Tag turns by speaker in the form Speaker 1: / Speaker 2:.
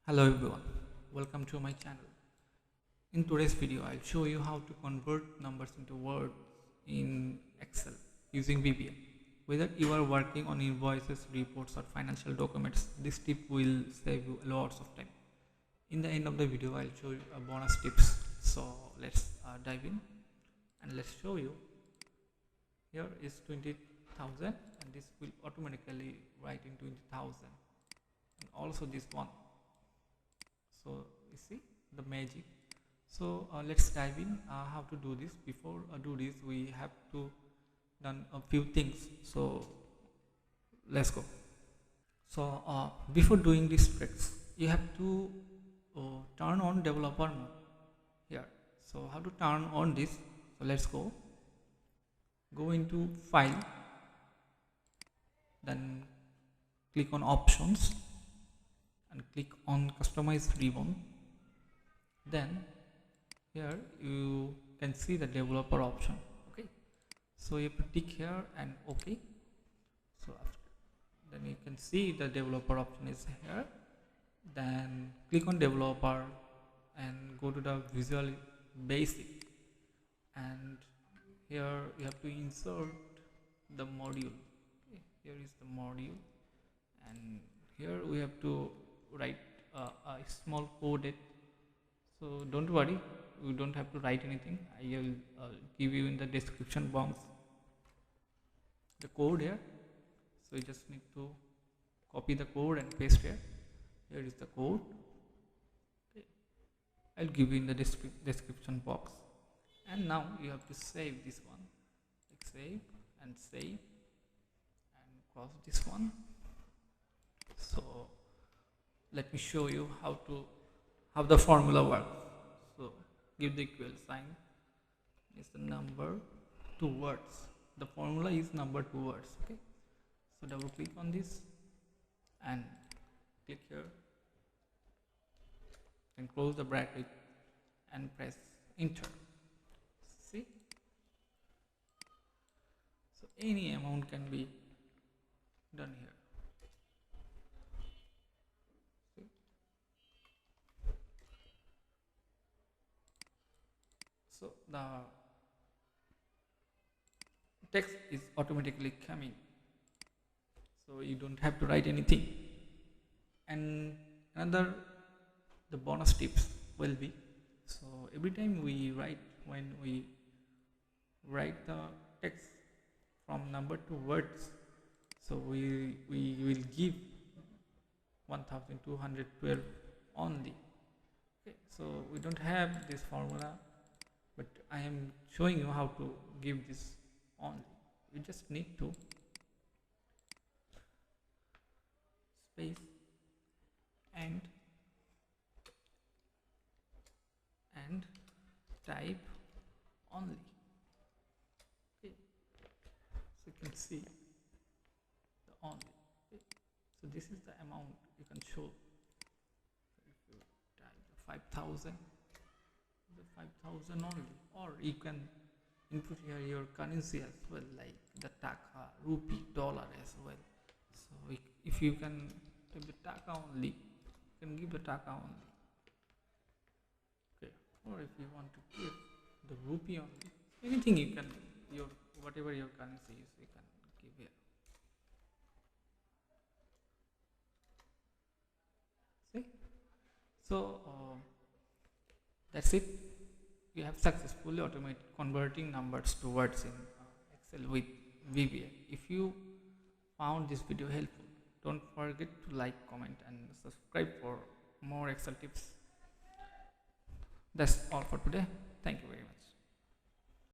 Speaker 1: Hello everyone, welcome to my channel. In today's video, I'll show you how to convert numbers into words in Excel using VBA. Whether you are working on invoices, reports or financial documents, this tip will save you lots of time. In the end of the video, I'll show you a bonus tips. So let's dive in and let's show you. Here is 20,000 and this will automatically write in 20,000 and also this one. So you see the magic. So let's dive in how to do this. Before do this, we have to done a few things. So let's go. So before doing these tricks, you have to turn on developer mode here. So how to turn on this? So let's go into file, then click on options and click on customize ribbon. Then here you can see the developer option. Okay, so you have to tick here and okay. So then you can see the developer option is here. Then click on developer and go to the visual basic, and here you have to insert the module. Okay, here is the module, and here we have to write a small code. So don't worry, you don't have to write anything. I will give you in the description box the code here. So you just need to copy the code and paste here. Here is the code. Okay, I'll give you in the description box. And now you have to save this one. Like save and cross this one. So let me show you how the formula works. So give the equal sign is the number two words. The formula is number two words. Okay, so double click on this and click here and close the bracket and press enter. See, so any amount can be done here. So the text is automatically coming, so you don't have to write anything. And the bonus tips will be, so every time when we write the text from number to words, so we will give 1212 only. Okay, so we don't have this formula, but I am showing you how to give this only. You just need to space and type only. Okay, so you can see the only. Okay, so this is the amount you can show. So if you type the 5,000, the 5,000 only, or you can input here your currency as well, like the Taka, rupee, dollar as well. So if you can type the Taka only, you can give the Taka only. Okay, or if you want to give the rupee only, anything you can, whatever your currency is, you can give here. See, so that's it. You have successfully automated converting numbers to words in Excel with VBA. If you found this video helpful, don't forget to like, comment and subscribe for more Excel tips. That's all for today. Thank you very much.